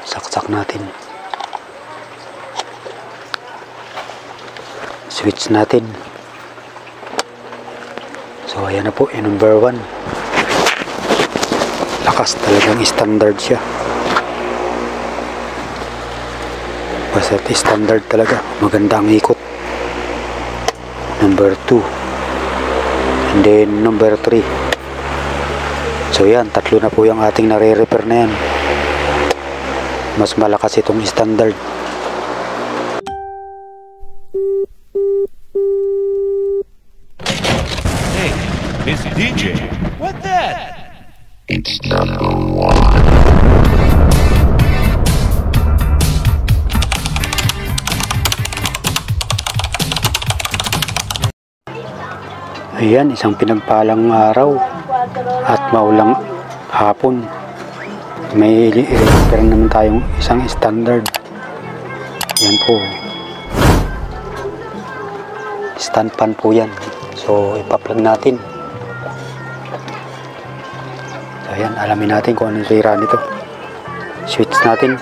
Saksak natin. Switch natin. So ayan na po, yung number 1. Lakas, talagang standard siya. Basta standard talaga, magandang ikot. Number 2, and then number 3. So yan, tatlo na po yung ating nare-repair na yan. Mas malakas itong standard. Hey, it's DJ. What that? It's number 1. Ayan, isang pinagpalang araw at maulang hapon. May i-repair naman tayong isang standard. Yan po. Stand pan po yan. So, ipa-plug natin. So, ayan, alamin natin kung ano yung sira nito. Switch natin.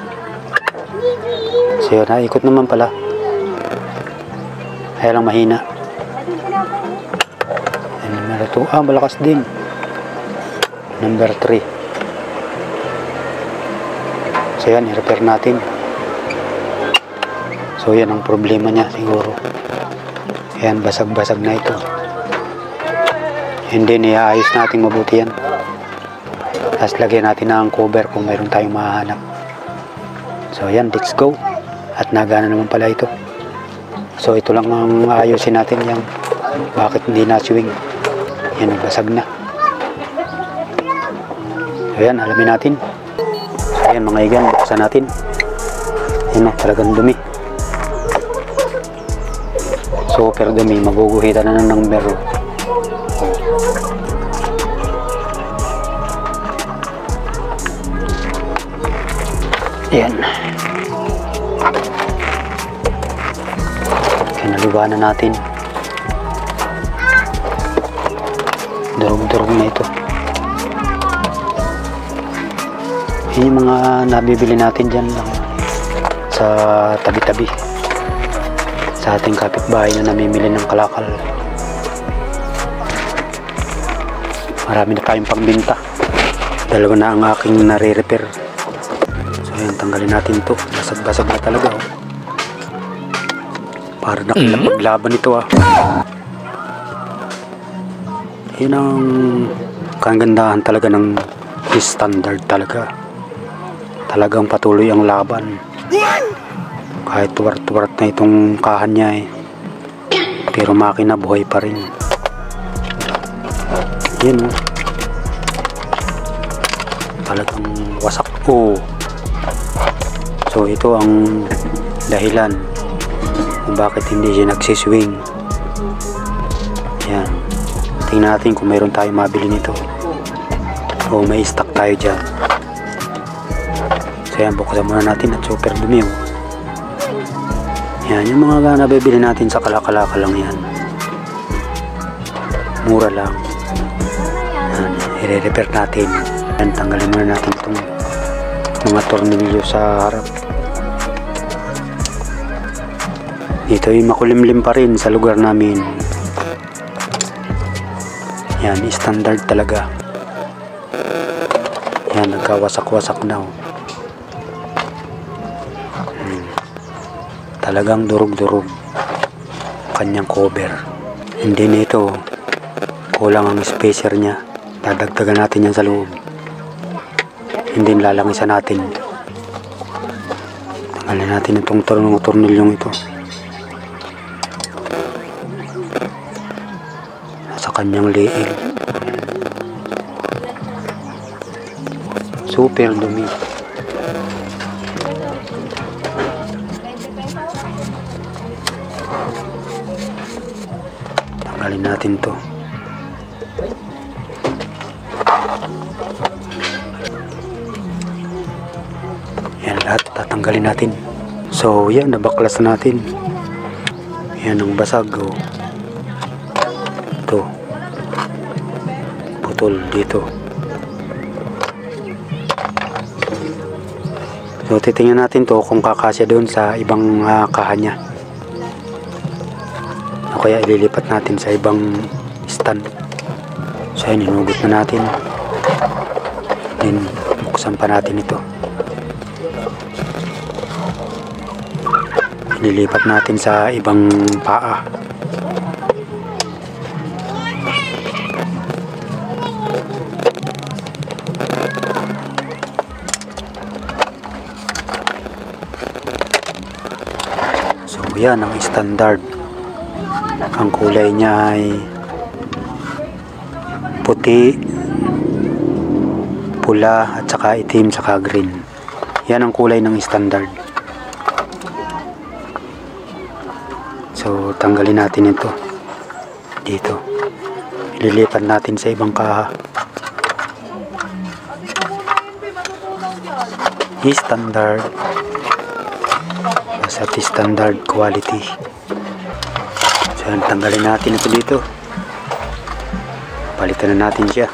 So, yun, ikot naman pala. Kaya lang mahina. Number 2, malakas din. Number 3. So yan, i-repair natin. So yan ang problema niya siguro. Ayan, basag-basag na ito. And then iaayos natin mabuti yan. Tapos lagyan natin ng cover kung mayroon tayong mahanap. So yan, let's go. At nagana naman pala ito. So ito lang ang ayusin natin yan. Bakit hindi na-swing? Yan, basag na. So yan, alamin natin. So yan mga igan, buksan natin. Yan o, talagang dumi. Super dumi, maguguhitan na ng number. Yan. Kinaliwanan natin. Durog-durog na ito. Yun yung mga nabibili natin dyan lang sa tabi-tabi sa ating kapitbahay na namimili ng kalakal. Marami na tayong pangbinta. Dalawa na ang aking nare-repair. So yun, tanggalin natin to. Basag-basag na talaga oh. Para nakilapaglaban ito ah. Yun ang kagandahan talaga ng standard talaga. Talagang patuloy ang laban. Kahit tuwart-tuwart na itong kahan niya eh. Pero makina buhay pa rin. Yun oh. Talagang wasak oh. So ito ang dahilan kung bakit hindi siya nagsiswing. Yan. Tingnan natin kung mayroon tayong mabili nito o may stock tayo dyan. So yan, buksan muna natin at super dumi oh. Yan, yung mga nabibili natin sa kalakalaka lang yan. Mura lang. Yan, i-repair natin. Yan, tanggalin muna natin itong mga tornilyo sa harap. Dito ay makulimlim pa rin sa lugar namin. Yan, standard talaga. Yan, nagkawasak-wasak na oh. Talagang durog-durog kanyang cover. Hindi na ito kulang ang spacer niya. Dadagdagan natin yan sa loob. Hindi lalangisan natin. Tanggalin natin itong tornilyong ito sa kanyang liig. Super dumi. Tanggalin natin to. Yan lahat tatanggalin natin. So yan, nabaklas na natin. Yan ang basag oh. Ito putol dito. So titingnan natin to kung kakasya doon sa ibang kaha niya. O kaya ililipat natin sa ibang stand. So ayun, inugot na natin. Then buksan pa natin ito. Ililipat natin sa ibang paa. So yan ang standard. Ang kulay niya ay puti, pula at saka itim saka green. Yan ang kulay ng standard. So tanggalin natin ito dito. Ililipat natin sa ibang kaha. Standard. Basta standard quality. So tanggalin natin ito dito. Palitan na natin siya.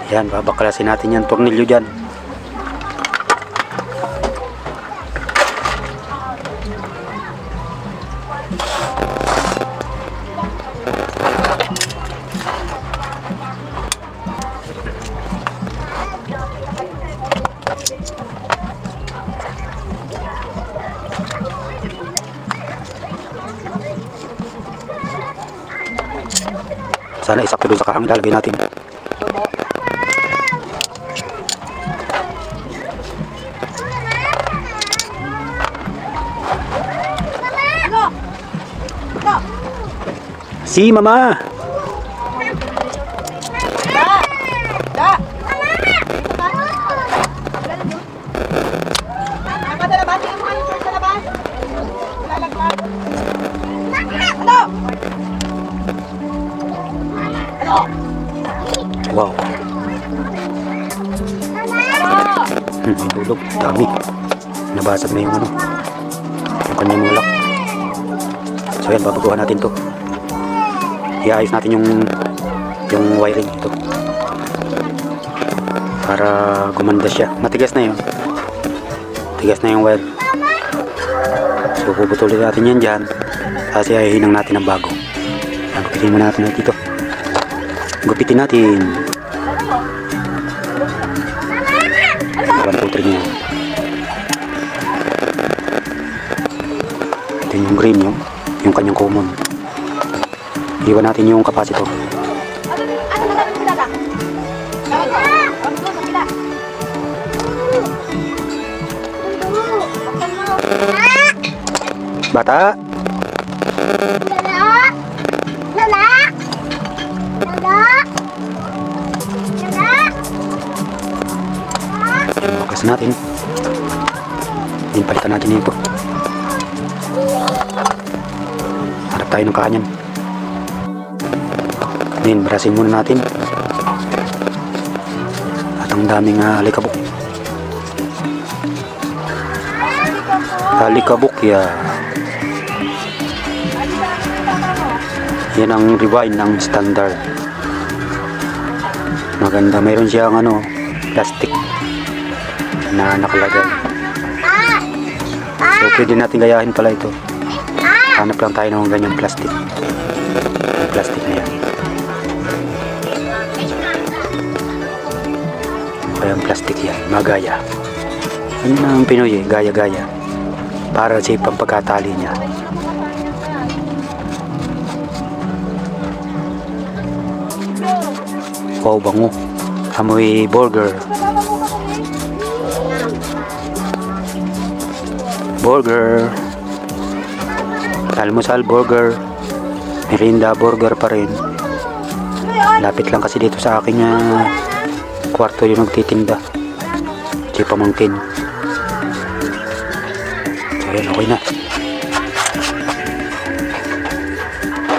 Yan, babaklasin natin yan, tornilyo dyan. Sana isakto doon sa kahang ilalagay natin. Si Mama. Wow. May dulog. Dami. Nabasag na yung ano. Yung kanyang mulak. So yan, babaguhan natin to. Iayos natin yung wiring ito. Para gumanda siya. Matigas na yun. Tigas na yung wire. So puputulin natin yan dyan. Tapos iyahinang natin ang bago. Gupitin mo natin dito. Gupitin natin. 1, 2, 3 niya. Ito yung green yung kanyang common. Iwan natin yung capacitor. Bata. Bukas natin. Din palitan natin ito. Harap tayo ng kanyan. Din barasin muna natin. At ang daming alikabok. Alikabok ya. Yan ang rewind ng standard. Maganda. Mayroon siyang plastic na nakalagay. So pwede natin gayahin pala ito. Hanap lang tayo ng ganyang plastic. Yung plastic na yan. Kaya ang plastic yan. Magaya. Ano na ang Pinoy gaya-gaya. Para sa pampagkatali niya. Wow, bango. Amoy burger. Burger. Almusal burger. Merinda burger pa rin. Lapit lang kasi dito sa aking kwarto yung nagtitinda. Si pamangkin. So yan, okay na.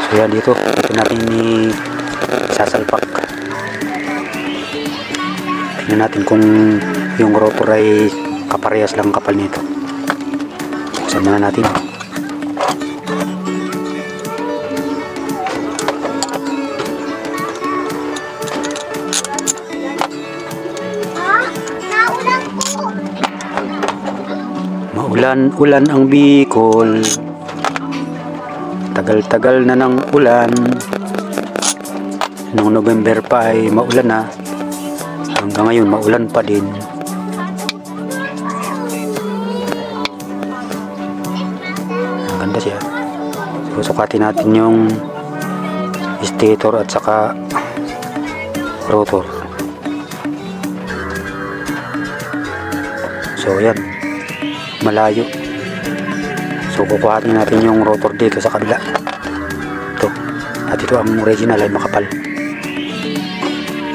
So yan, dito natin sasalpak. Tingnan natin kung yung rotor ay kaparehas lang kapal nito. Buksan muna natin. Ulan-ulan ang Bicol. Tagal-tagal na ng ulan. Noong November pa ay maulan na. Hanggang ngayon maulan pa din. Ang ganda siya. Susukatin natin yung stator at saka rotor. So yan, malayo. So kukuhatin natin yung rotor dito sa kabila. Ito. At ito ang original ay makapal.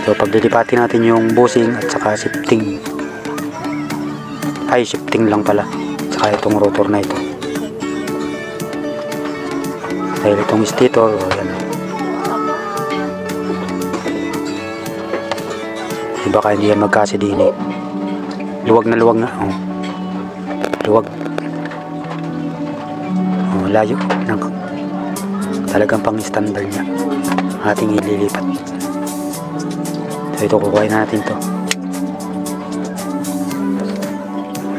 So paglilipatin natin yung bushing at saka shifting. Ay, shifting lang pala. Saka itong rotor na ito. Dahil itong stator, yan. Baka hindi yan magkasi din eh. Luwag na luwag nga. Oh. Luwag. Oh, layo. Talagang pang standard niya. Ating ililipat. So ito, kukuhain natin to.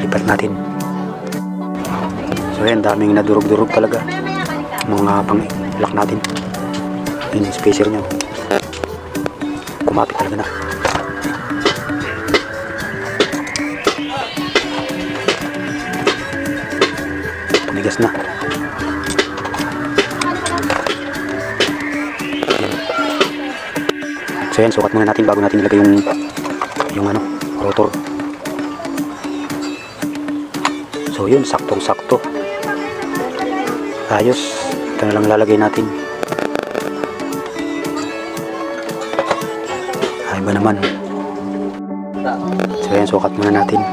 Lipat natin. So yan, daming nadurog-durog talaga. Mga pang-lock natin. Yung spacer niya. Kumapit talaga na. Tumigas na. So yan, sukat muna natin bago natin ilagay yung ano, rotor. So yun, saktong-sakto. Ayos. Ito na lang lalagay natin. Ay ba naman. So yan, sukat muna natin.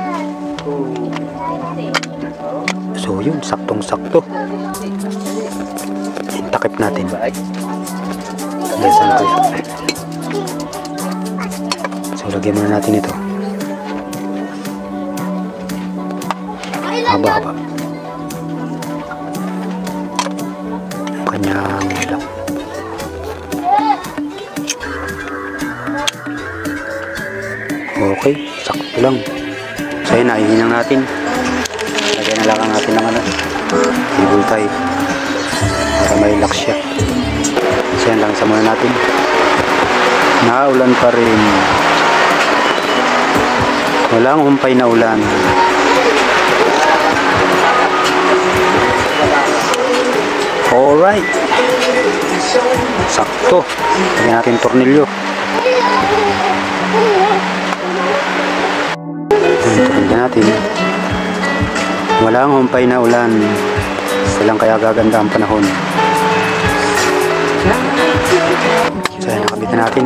So yun, saktong-sakto. Takip natin. Yes, ano ko. So lagyan muna natin ito. Haba-haba. Ang kanyang lock. Okay, sakto lang. So yun, naihinang natin. Lagyan na lang natin ng ano, table tie para may lock siya. So yan lang, isa muna natin. Naulan pa rin. Walang humpay na ulan. Alright. Sakto. Lagyan natin tornilyo. Lagyan natin. Walang humpay na ulan. Silang kaya gaganda ang panahon. So yan, nakabit na natin.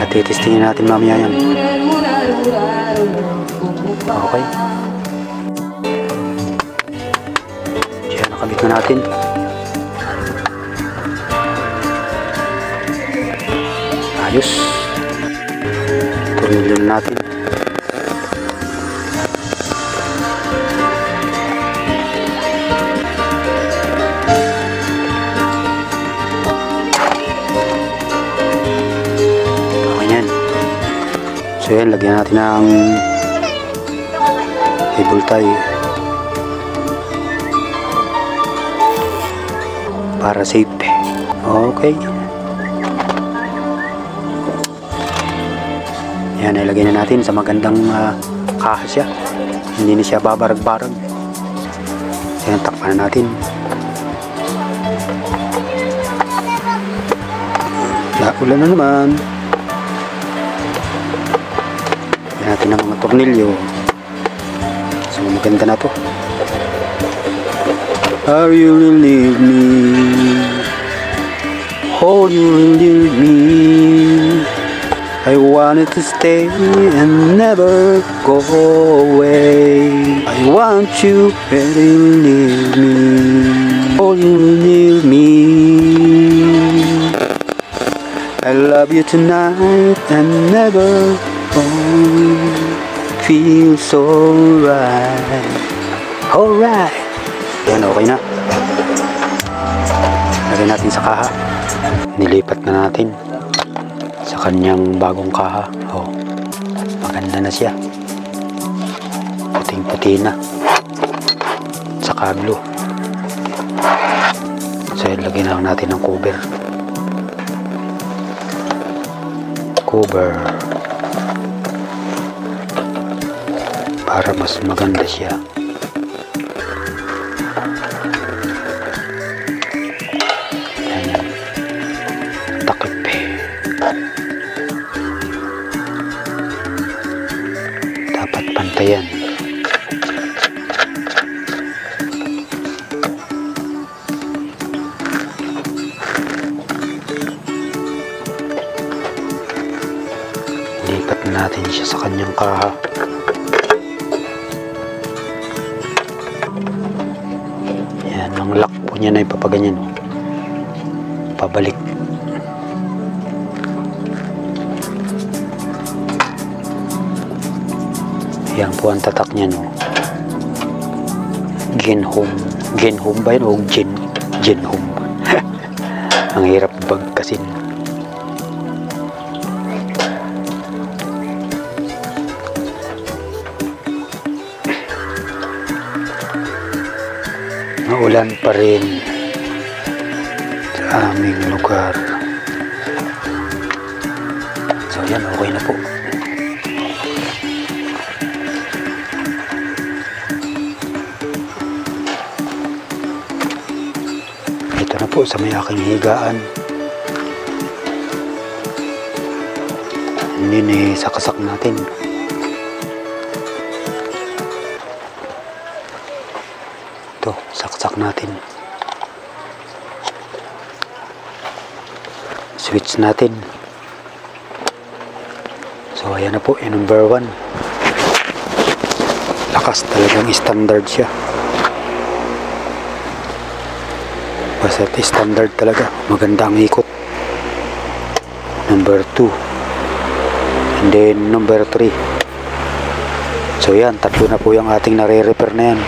At titestingin natin mamaya yan. Okay. Yan, nakabit na natin. Ayos. Tornilyo natin. So yan, lagyan natin ng cable tie para safe. Okay. Yan, ilagay na natin sa magandang kaha siya. Hindi na siya babarag-barag. Yan, takpan na natin. Ulan na naman. Natin ang mga tornilyo. So maganda na to. Are you really me? Oh, you really me? I wanted to stay and never go away. I want you really leave me. Oh, you leave me. I love you tonight and never feels so right. Alright. Yan, okay na. Lagyan natin sa kaha. Nilipat na natin sa kanyang bagong kaha. Oh, maganda na siya. puting-puti na. Saka blue. So ilagay na lang natin ng cover. Para mas maganda siya. Yan. Takip dapat pantayan. Lipat natin siya sa kanyang kaha. Yan, ang lock po niya na ipapaganyan. Pabalik. Yan po ang tatak niya, no. Genhome ba yun o Genhome? Ang hirap bagkasin. Maulan pa rin sa aming lugar. So yan, okay na po. Ito na po sa may aking higaan. Hindi sakasak natin. Ito, saksak natin. Switch natin. So ayan na po, yung number 1. Lakas, talagang standard siya. Basta standard talaga, magandang ikot. Number 2. And then number 3. So yan, tatlo na po yung ating nare-repair na yan.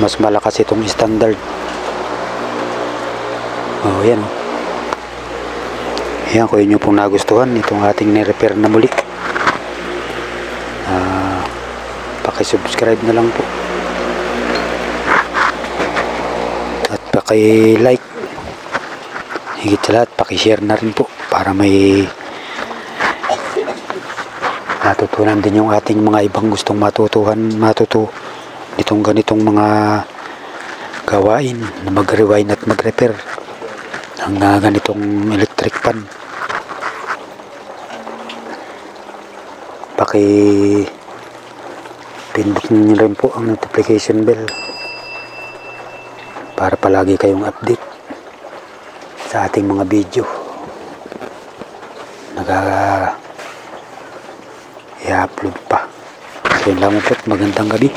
Mas malakas itong standard. Oh, yan. Yan, kung inyo pong nagustuhan itong ating ni-repair na muli, paki-subscribe na lang po. At paki-like. Higit sa lahat, paki-share na rin po para may matutunan din yung ating mga ibang gustong matuto itong ganitong mga gawain na mag-rewind at mag-repair ng ganitong electric pan. Pindot nyo rin po ang notification bell para palagi kayong update sa ating mga video i-upload pa. So yun lang po, magandang gabi.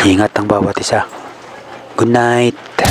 Ingat ang bawat isa. Good night.